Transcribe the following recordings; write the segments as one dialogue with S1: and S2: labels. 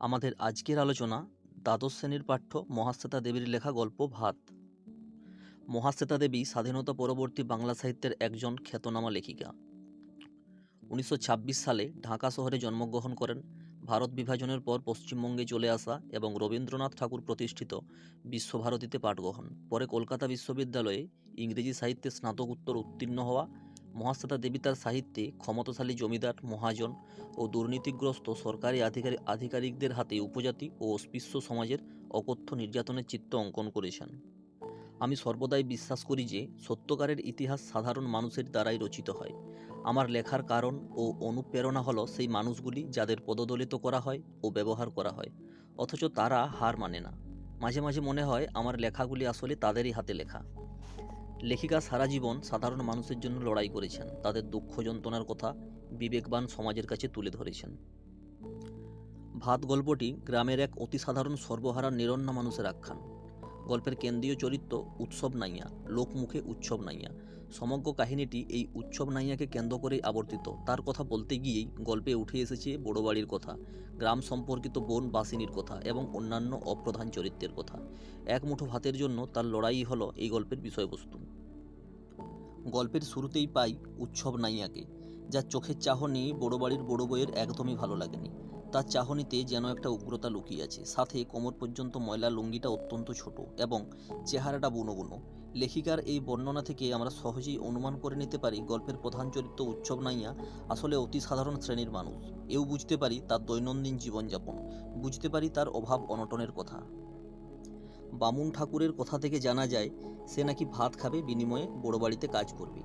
S1: আমাদের আজকের আলোচনা দ্বাদশ শ্রেণীর পাঠ্য মহাশ্বেতা দেবীর লেখা গল্প ভাত। মহাশ্বেতা দেবী স্বাধীনতা পরবর্তী বাংলা সাহিত্যের একজন খ্যাতনামা লেখিকা। 1926 সালে ঢাকা শহরে জন্মগ্রহণ করেন। ভারত বিভাজনের পর পশ্চিমবঙ্গে চলে আসা এবং রবীন্দ্রনাথ ঠাকুর প্রতিষ্ঠিত বিশ্বভারতীতে পাঠগ্রহণ, পরে কলকাতা বিশ্ববিদ্যালয়ে ইংরেজি সাহিত্যে স্নাতকোত্তর উত্তীর্ণ হওয়া মহাশ্বেতা দেবী তার সাহিত্যে ক্ষমতাশালী জমিদার, মহাজন ও দুর্নীতিগ্রস্ত সরকারি আধিকারিকদের হাতে উপজাতি ও অস্পৃশ্য সমাজের অকথ্য নির্যাতনের চিত্র অঙ্কন করেছেন। আমি সর্বদাই বিশ্বাস করি যে সত্যকারের ইতিহাস সাধারণ মানুষের দ্বারাই রচিত হয়। আমার লেখার কারণ ও অনুপ্রেরণা হলো সেই মানুষগুলি যাদের পদদলিত করা হয় ও ব্যবহার করা হয়, অথচ তারা হার মানে না। মাঝে মাঝে মনে হয় আমার লেখাগুলি আসলে তাদেরই হাতে লেখা। লেখিকা সারা জীবন সাধারণ মানুষের জন্য লড়াই করেছেন, তাদের দুঃখ যন্ত্রণার কথা বিবেকবান সমাজের কাছে তুলে ধরেছেন। ভাত গল্পটি গ্রামের এক অতি সাধারণ সর্বহারা নিরন্ন মানুষের আখ্যান। গল্পের কেন্দ্রীয় চরিত্র উৎসব নাইয়া, লোকমুখে উৎসব নাইয়া। সমগ্র কাহিনীটি এই উৎসব নাইয়াকে কেন্দ্র করেই আবর্তিত। তার কথা বলতে গিয়েই গল্পে উঠে এসেছে বড় বাড়ির কথা, গ্রাম সম্পর্কিত বোন বাসিনীর কথা এবং অন্যান্য অপ্রধান চরিত্রের কথা। এক মুঠো ভাতের জন্য তার লড়াই হলো এই গল্পের বিষয়বস্তু। গল্পের শুরুতেই পাই উৎসব নাইয়াকে, যার চোখের চাহনি বড় বাড়ির বড় বউয়ের একদমই ভালো লাগেনি। তার চাহনিতে যেন একটা উগ্রতা লুকিয়ে আছে, সাথে কোমর পর্যন্ত ময়লা লুঙ্গিটা অত্যন্ত ছোট এবং চেহারাটা বুনো বুনো। লেখিকার এই বর্ণনা থেকে আমরা সহজেই অনুমান করে নিতে পারি গল্পের প্রধান চরিত্র উৎসব নাইয়া আসলে অতি সাধারণ শ্রেণীর মানুষ। এও বুঝতে পারি তার দৈনন্দিন জীবনযাপন, বুঝতে পারি তার অভাব অনটনের কথা। বামুন ঠাকুরের কথা থেকে জানা যায় সে নাকি ভাত খাবে, বিনিময়ে বড় বাড়িতে কাজ করবে।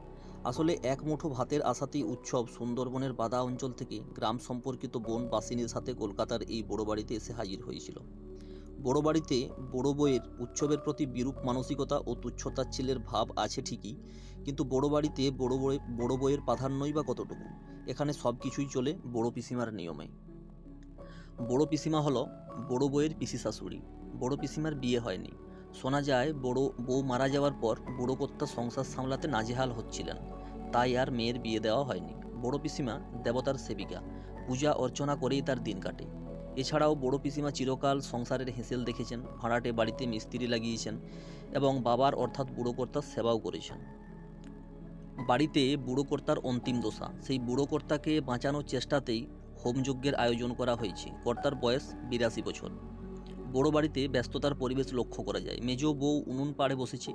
S1: আসলে এক মুঠো ভাতের আশাতেই উৎসব সুন্দরবনের বাদা অঞ্চল থেকে গ্রাম সম্পর্কিত বোন বাসিনীর সাথে কলকাতার এই বড় বাড়িতে এসে হাজির হয়েছিল। বড় বাড়িতে বড় বউয়ের উৎসবের প্রতি বিরূপ মানসিকতা ও তুচ্ছতাচ্ছিল্যের ভাব আছে ঠিকই, কিন্তু বড় বাড়িতে বড় বউয়ের প্রাধান্যই বা কতটুকু। এখানে সব কিছুই চলে বড় পিসিমার নিয়মে। বড় পিসিমা হলো বড় বউয়ের পিসি শাশুড়ি। বড় পিসিমার বিয়ে হয়নি। শোনা যায় বড় বউ মারা যাওয়ার পর বুড়ো কর্তা সংসার সামলাতে নাজেহাল হচ্ছিলেন, তাই আর মেয়ের বিয়ে দেওয়া হয়নি। বড় পিসিমা দেবতার সেবিকা, পূজা অর্চনা করেই তার দিন কাটে। এছাড়াও বড় পিসিমা চিরকাল সংসারের হেঁসেল দেখেছেন, ভাড়াটে বাড়িতে মিস্ত্রি লাগিয়েছেন এবং বাবার অর্থাৎ বুড়ো কর্তার সেবাও করেছেন। বাড়িতে বুড়ো কর্তার অন্তিম দশা, সেই বুড়ো কর্তাকে বাঁচানোর চেষ্টাতেই হোমযজ্ঞের আয়োজন করা হয়েছে। কর্তার বয়স 82 বছর। বড় বাড়িতে ব্যস্ততার পরিবেশ লক্ষ্য করা যায়। মেজ বউ উনুন পাড়ে বসেছে,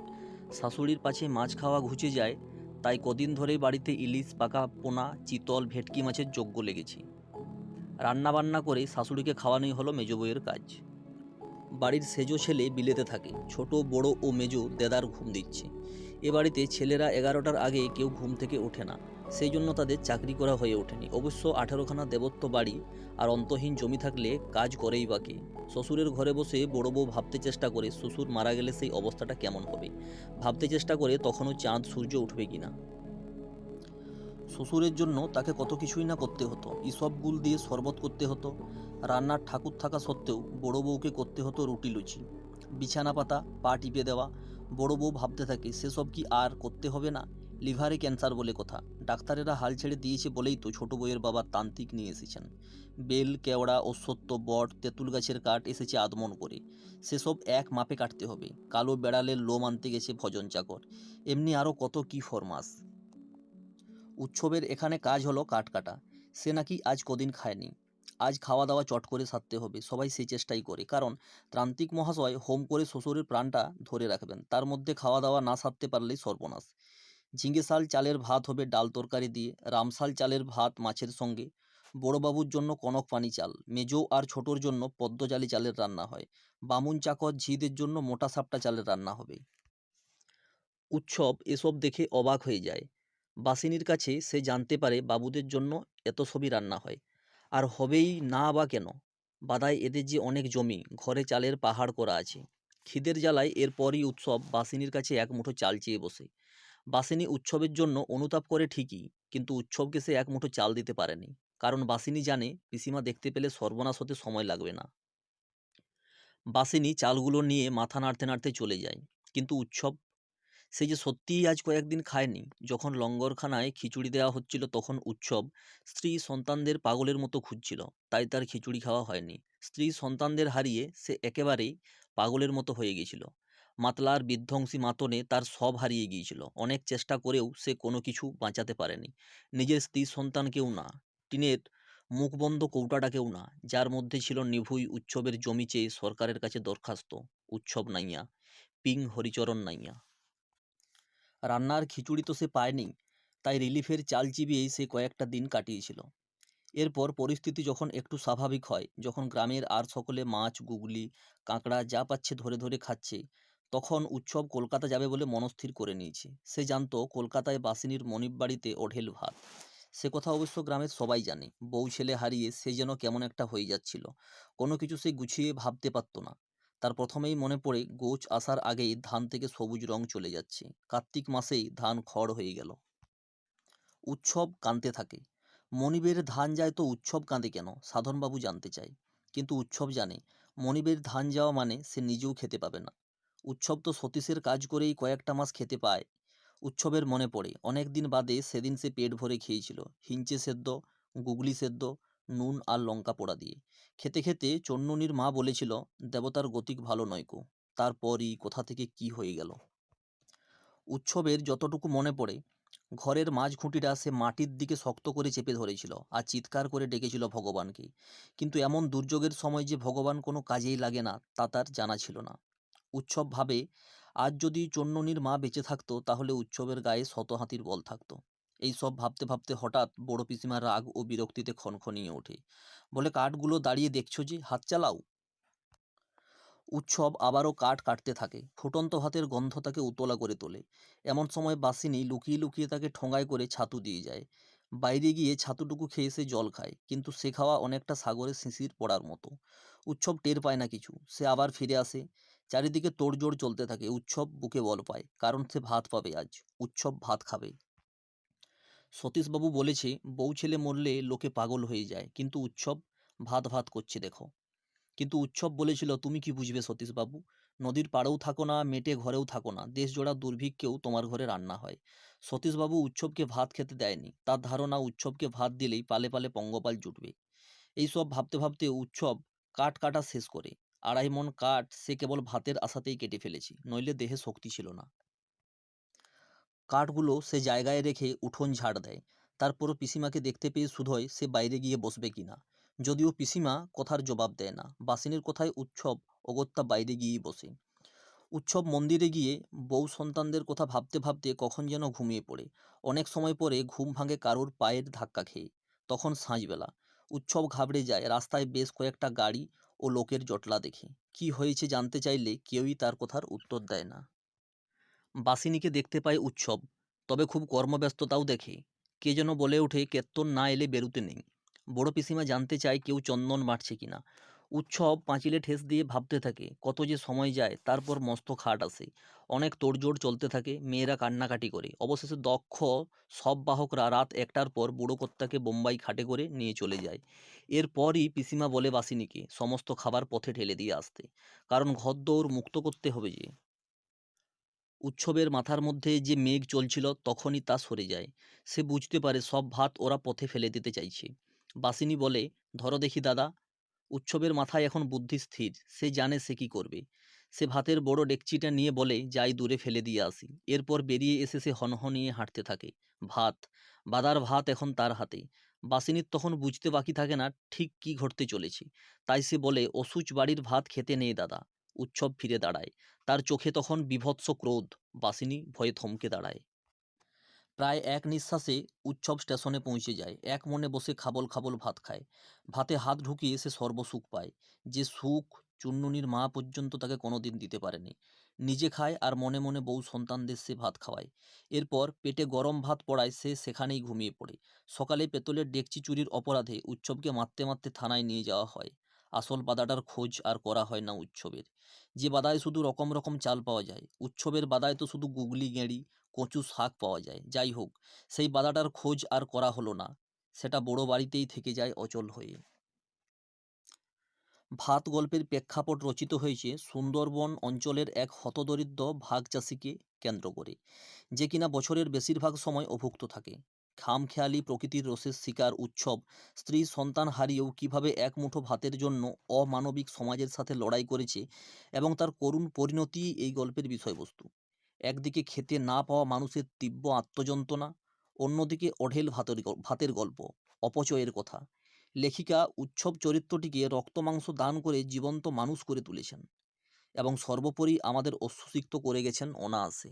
S1: শাশুড়ির পাছে মাছ খাওয়া ঘুচে যায়, তাই কদিন ধরেই বাড়িতে ইলিশ, পাকা পোনা, চিতল, ভেটকি মাছের যজ্ঞ লেগেছে। রান্নাবান্না করে শাশুড়িকে খাওয়ানোই হলো মেজ বউয়ের কাজ। বাড়ির সেজো ছেলে বিলেতে থাকে, ছোট বড় ও মেজো দেদার ঘুম দিচ্ছে। এ বাড়িতে ছেলেরা 11টার আগে কেউ ঘুম থেকে ওঠে না, সেই জন্য তাদের চাকরি করা হয়ে ওঠেনি। অবশ্য 18খানা দেবত্ব বাড়ি আর অন্তহীন জমি থাকলে কাজ করেই বা কে? শ্বশুরের ঘরে বসে বড় বউ ভাবতে চেষ্টা করে শ্বশুর মারা গেলে সেই অবস্থাটা কেমন হবে, ভাবতে চেষ্টা করে তখনও চাঁদ সূর্য উঠবে কিনা। শ্বশুরের জন্য তাকে কত কিছুই না করতে হতো। ইসবগুল দিয়ে শরবত করতে হতো, রান্নার ঠাকুর থাকা সত্ত্বেও বড় বউকে করতে হতো রুটি লুচি, বিছানা পাতা, পা টিপে দেওয়া। বড় বউ ভাবতে থাকে সেসব কি আর করতে হবে না? লিভারে ক্যান্সার বলে কথা, ডাক্তারেরা হাল ছেড়ে দিয়েছে বলেই তো ছোট বউয়ের বাবা তান্ত্রিক নিয়ে এসেছেন। বেল, কেওড়া, অশ্বত্থ, বট, তেঁতুল গাছের কাঠ এসেছে আদমন করে, সেসব এক মাপে কাটতে হবে। কালো বেড়ালের লোম আনতে গেছে ভজন চাকর, এমনি আরও কত কী ফরমাস। উৎসবের এখানে কাজ হলো কাঠ কাটা। সে নাকি আজ কদিন খায়নি, আজ খাওয়া দাওয়া চট করে সারতে হবে। সবাই সেই চেষ্টাই করে, কারণ তান্ত্রিক মহাশয় হোম করে শ্বশুরের প্রাণটা ধরে রাখবেন, তার মধ্যে খাওয়া দাওয়া না সারতে পারলেই সর্বনাশ। ঝিঙেশাল চালের ভাত হবে ডাল তরকারি দিয়ে, রামশাল চালের ভাত মাছের সঙ্গে। বড়বাবুর জন্য কনক পানি চাল, মেজো আর ছোটোর জন্য পদ্মজালি চালের রান্না হয়। বামুন চাকর ঝিদের জন্য মোটা সাপটা চালের রান্না হবে। উৎসব এসব দেখে অবাক হয়ে যায়। বাসিনীর কাছে সে জানতে পারে বাবুদের জন্য এত সবই রান্না হয়, আর হবেই না বা কেন? বাদায় এদের যে অনেক জমি, ঘরে চালের পাহাড় করা আছে। খিদের জ্বালায় এরপরই উৎসব বাসিনীর কাছে এক মুঠো চাল চেয়ে বসে। বাসিনী উৎসবের জন্য অনুতাপ করে ঠিকই, কিন্তু উৎসবকে সে এক মুঠো চাল দিতে পারেনি, কারণ বাসিনী জানে পিসিমা দেখতে পেলে সর্বনাশ হতে সময় লাগবে না। বাসিনী চালগুলো নিয়ে মাথা নাড়তে নাড়তে চলে যায়, কিন্তু উৎসব সে যে সত্যিই আজ কয়েকদিন খায়নি। যখন লঙ্গরখানায় খিচুড়ি দেওয়া হচ্ছিল তখন উৎসব স্ত্রী সন্তানদের পাগলের মতো খুঁজছিল, তাই তার খিচুড়ি খাওয়া হয়নি। স্ত্রী সন্তানদের হারিয়ে সে একেবারেই পাগলের মতো হয়ে গিয়েছিল। মাতলার বিধ্বংসী মাতনে তার সব হারিয়ে গিয়েছিল। অনেক চেষ্টা করেও সে কোনো কিছু বাঁচাতে পারেনি। নিজের স্ত্রী সন্তানকেও না, টিনের মুখবন্ধ কৌটাটাকেও না, যার মধ্যে ছিল নিভুই উৎসবের জমি চেয়ে সরকারের কাছে দরখাস্ত। উৎসব নাইয়া, পিং হরিচরণ নাইয়া। রান্নার খিচুড়ি তো সে পায়নি, তাই রিলিফের চাল চিবিয়েই সে কয়েকটা দিন কাটিয়েছিল। এরপর পরিস্থিতি যখন একটু স্বাভাবিক হয়, যখন গ্রামের আর সকলে মাছ, গুগলি, কাঁকড়া যা পাচ্ছে ধরে ধরে খাচ্ছে, তখন উৎসব কলকাতা যাবে বলে মনস্থির করে নিয়েছে। সে জানতো কলকাতায় বাসিনীর মনিব বাড়িতে ওঢেল ভাত। সে কথা অবশ্য গ্রামের সবাই জানে। বউ ছেলে হারিয়ে সে যেন কেমন একটা হয়ে যাচ্ছিল। কোনো কিছু সে গুছিয়ে ভাবতে পারত না। তার প্রথমেই মনে পড়ে গোছ আসার আগেই ধান থেকে সবুজ রং চলে যাচ্ছে। কার্তিক মাসেই ধান খড় হয়ে গেল। উৎসব কাঁদতে থাকে। মনিবের ধান যায় তো উৎসব কাঁদে কেন, সাধনবাবু জানতে চায়। কিন্তু উৎসব জানে মনিবের ধান যাওয়া মানে সে নিজেও খেতে পাবে না। উৎসব তো সতীশের কাজ করেই কয়েকটা মাস খেতে পায়। উৎসবের মনে পড়ে অনেক দিন বাদে সেদিন সে পেট ভরে খেয়েছিল হিঞ্চে সেদ্ধ, গুগলি সেদ্ধ, নুন আর লঙ্কা পোড়া দিয়ে। খেতে খেতে চন্নুনির মা বলেছিল, দেবতার গতিক ভালো নয়কো। তারপরই কোথা থেকে কি হয়ে গেল। উৎসবের যতটুকু মনে পড়ে, ঘরের মাঝ খুঁটিটা সে মাটির দিকে শক্ত করে চেপে ধরেছিল আর চিৎকার করে ডেকেছিল ভগবানকে। কিন্তু এমন দুর্যোগের সময় যে ভগবান কোনো কাজেই লাগে না তা তার জানা ছিল না। উৎসব ভাবে, আজ যদি চন্ননীর মা বেঁচে থাকতো তাহলে উৎসবের গায়ে শত হাতির বল থাকতো। এই সব ভাবতে ভাবতে হঠাৎ বড় পিসিমার রাগ ও বিরক্তিতে খনখনিয়ে ওঠে। বলে, কাঠগুলো দাঁড়িয়ে দেখছো যে, হাত চালাও। উৎসব আবারও কাঠ কাটতে থাকে। ফুটন্ত ভাতের গন্ধ তাকে উতলা করে তোলে। এমন সময় বাসিনী লুকিয়ে লুকিয়ে তাকে ঠোঙায় করে ছাতু দিয়ে যায়। বাইরে গিয়ে ছাতুটুকু খেয়ে সে জল খায়, কিন্তু সে খাওয়া অনেকটা সাগরে শিশির পড়ার মতো। উৎসব টের পায় না কিছু। সে আবার ফিরে আসে। চারিদিকে তোড়জোড় চলতে থাকে। উৎসব বুকে বল পায়, কারণ সে ভাত পাবে আজ। উৎসব ভাত খাবে। সতীশবাবু বলেছে, বউ ছেলে মরলে লোকে পাগল হয়ে যায়, কিন্তু উৎসব ভাত ভাত করছে দেখো। কিন্তু উৎসব বলেছিল, তুমি কি বুঝবে সতীশবাবু? নদীর পাড়েও থাকো না, মেটে ঘরেও থাকো না, দেশজোড়া দুর্ভিক্ষেও তোমার ঘরে রান্না হয়। সতীশবাবু উৎসবকে ভাত খেতে দেয়নি। তার ধারণা উৎসবকে ভাত দিলেই পালে পালে পঙ্গপাল জুটবে। এইসব ভাবতে ভাবতে উৎসব কাঠ কাটা শেষ করে। 2.5 মণ কাঠ সে কেবল ভাতের আশাতেই কেটে ফেলেছে, নইলে দেহে শক্তি ছিল না। কাঠগুলো সে জায়গায় রেখে উঠোন ঝাড় দেয়। তারপরও পিসিমাকে দেখতে পেয়ে শুধোয় সে বাইরে গিয়ে বসবে কিনা। যদিও পিসিমা কথার জবাব দেয় না। বাসিনীর কথায় উৎসব অগত্যা বাইরে গিয়েই বসে। উৎসব মন্দিরে গিয়ে বউ সন্তানদের কথা ভাবতে ভাবতে কখন যেন ঘুমিয়ে পড়ে। অনেক সময় পরে ঘুম ভাঙে কারোর পায়ের ধাক্কা খেয়ে। তখন সাঁঝবেলা। উৎসব ঘাবড়ে যায় রাস্তায় বেশ কয়েকটা গাড়ি ও লোকের জটলা দেখে। কি হয়েছে জানতে চাইলে কেউই তার কথার উত্তর দেয় না। বাসিনীকে দেখতে পায় উৎসব, তবে খুব কর্মব্যস্ততাও দেখে। কে যেন বলে ওঠে, কেত্তন না এলে বেরুতে নেই। বড় পিসিমা জানতে চায় কেউ চন্দন বাটছে কিনা। উৎসব পাঁচিলে ঠেস দিয়ে ভাবতে থাকে, কত যে সময় যায়। তারপর মস্ত খাট আসে। অনেক তোড়জোড় চলতে থাকে। মেয়েরা কান্নাকাটি করে। অবশেষে দক্ষ সব বাহকরা রাত 1টার পর বুড়ো কর্তাকে বোম্বাই খাটে করে নিয়ে চলে যায়। এরপরই পিসিমা বলে বাসিনীকে সমস্ত খাবার পথে ঢেলে দিয়ে আসতে, কারণ ঘরদৌড় মুক্ত করতে হবে যে। উৎসবের মাথার মধ্যে যে মেঘ চলছিল তখনই তা সরে যায়। সে বুঝতে পারে সব ভাত ওরা পথে ফেলে দিতে চাইছে। বাসিনী বলে, ধরো দেখি দাদা। উৎসবের মাথায় এখন বুদ্ধি স্থির। সে জানে সে কি করবে। সে ভাতের বড় ডেকচিটা নিয়ে বলে, যাই দূরে ফেলে দিয়ে আসি। এরপর বেরিয়ে এসে সে হনহনিয়ে হাঁটতে থাকে। ভাত, বাদার ভাত এখন তার হাতে। বাসিনীর তখন বুঝতে বাকি থাকে না ঠিক কি ঘটতে চলেছে। তাই সে বলে, অসুচ বাড়ির ভাত খেতে নেই দাদা। উৎসব ফিরে দাঁড়ায়। তার চোখে তখন বীভৎস ক্রোধ। বাসিনী ভয়ে থমকে দাঁড়ায়। প্রায় এক নিঃশ্বাসে উৎসব স্টেশনে পৌঁছে যায়। এক মনে বসে খাবল খাবল ভাত খায়। ভাতে হাত ঢুকিয়ে সে সর্বসুখ পায়। যে সুখ চুন্নুনির মা পর্যন্ত তাকে কোনোদিন দিতে পারেনি। নিজে খায় আর মনে মনে বউ সন্তানদের সে ভাত খাওয়ায়। এরপর পেটে গরম ভাত পড়ায় সে সেখানেই ঘুমিয়ে পড়ে। সকালে পেতলের ডেকচি চুরির অপরাধে উৎসবকে মারতে মারতে থানায় নিয়ে যাওয়া হয়। আসল বাদাটার খোঁজ আর করা হয় না উৎসবের। যে বাদায় শুধু রকম রকম চাল পাওয়া যায়, উৎসবের বাদায় তো শুধু গুগলি গেঁড়ি কচু শাক পাওয়া যায়। যাই হোক, সেই বাদাটার খোঁজ আর করা হলো না। সেটা বড় বাড়িতেই থেকে যায় অচল হয়ে। ভাত গল্পের প্রেক্ষাপট রচিত হয়েছে সুন্দরবন অঞ্চলের এক হতদরিদ্র ভাগ চাষিকে কেন্দ্র করে, যে কিনা বছরের বেশিরভাগ সময় অভুক্ত থাকে। খামখেয়ালি প্রকৃতির রসের শিকার উৎসব স্ত্রী সন্তান হারিয়েও কিভাবে এক মুঠো ভাতের জন্য অমানবিক সমাজের সাথে লড়াই করেছে এবং তার করুণ পরিণতি এই গল্পের বিষয়বস্তু। একদিকে খেতে না পাওয়া মানুষের তীব্র আত্মযন্ত্রণা, অন্যদিকে অঢেল ভাতের গল্প, অপচয়ের কথা। লেখিকা উৎসব চরিত্রটিকে রক্তমাংস দান করে জীবন্ত মানুষ করে তুলেছেন এবং সর্বোপরি আমাদের অশ্রুসিক্ত করে গেছেন অনায়াসে।